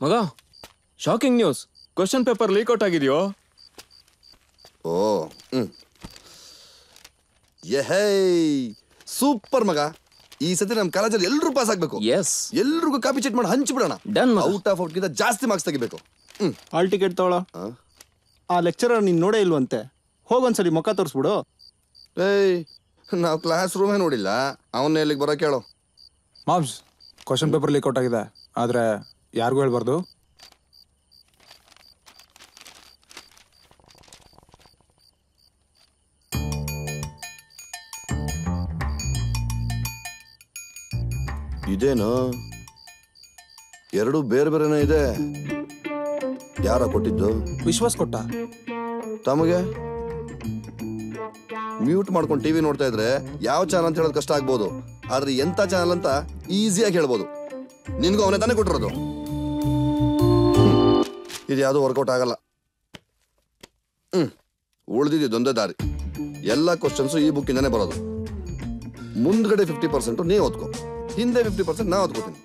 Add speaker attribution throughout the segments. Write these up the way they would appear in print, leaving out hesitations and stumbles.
Speaker 1: ಮಗ shocking news, question paper leak out ಆಗಿದೆಯೋ?
Speaker 2: ಓ ಯಹೇ super ಮಗ. ಈ ಸತಿ ನಮ್ಮ ಕಾಲೇಜಲ್ಲಿ ಎಲ್ಲರೂ ಪಾಸ್ ಆಗ್ಬೇಕು.
Speaker 1: ಎಸ್,
Speaker 2: ಎಲ್ರಿಗೂ ಕಾಪಿ ಚೀಟ್ ಮಾಡಿ ಹಂಚ್ಬಿಡೋಣ.
Speaker 1: ಡನ್.
Speaker 2: ಔಟ್ ಆಫ್ ಔಟ್ ಗಿಂತ ಜಾಸ್ತಿ ಮಾರ್ಕ್ಸ್ ತೆಗಿಬೇಕು.
Speaker 3: ಹಾಲ್ ಟಿಕೆಟ್ ತಗೊಳ್ಳೋ. ಆ ಲೆಕ್ಚರರ್ ನೀನ್ ನೋಡೇ ಇಲ್ವಂತೆ, ಹೋಗೊಂದ್ಸಲಿ ಮುಖ ತೋರಿಸ್ಬಿಡು.
Speaker 2: ಏಯ್, ನಾವು ಕ್ಲಾಸ್ ರೂಮೇ ನೋಡಿಲ್ಲ, ಅವನ್ನ ಎಲ್ಲಿಗೆ ಬರೋ ಕೇಳೋ.
Speaker 4: Moms, question paper leak out ಆಗಿದೆ, ಆದ್ರೆ ಯಾರಿಗೂ ಹೇಳ್ಬಾರ್ದು.
Speaker 2: ಇದೇನು ಎರಡು ಬೇರೆ ಬೇರೆನೇ ಇದೆ. ಯಾರ ಕೊಟ್ಟಿದ್ದು?
Speaker 4: ವಿಶ್ವಾಸ್ ಕೊಟ್ಟ.
Speaker 2: ತಮಗೆ ಮ್ಯೂಟ್ ಮಾಡ್ಕೊಂಡು ಟಿವಿ ನೋಡ್ತಾ ಇದ್ರೆ ಯಾವ ಚಾನಲ್ ಅಂತ ಹೇಳೋದು ಕಷ್ಟ ಆಗ್ಬೋದು, ಆದ್ರೆ ಎಂತ ಚಾನಲ್ ಅಂತ ಈಸಿಯಾಗಿ ಹೇಳ್ಬೋದು. ನಿನ್ಗೂ ಅವನೇ ತಾನೇ ಕೊಟ್ಟಿರೋದು. ಇದು ಯಾವುದು ವರ್ಕೌಟ್ ಆಗಲ್ಲ. ಉಳಿದಿದ್ದೊಂದೇ ದಾರಿ. ಎಲ್ಲ ಕ್ವಶನ್ಸು ಈ ಬುಕ್ಕಿಂದಾನೇ ಬರೋದು. ಮುಂದ್ಗಡೆ 50% ನೀ ಓದ್ಕೋ, ಹಿಂದೆ 50% ನಾ ಓದ್ಕೋತೀನಿ.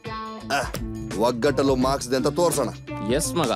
Speaker 2: ಒಗ್ಗಟ್ಟಲು ಮಾರ್ಕ್ಸ್ ಇದೆ ಅಂತ ತೋರ್ಸೋಣ.
Speaker 1: ಎಸ್ ಮಗ.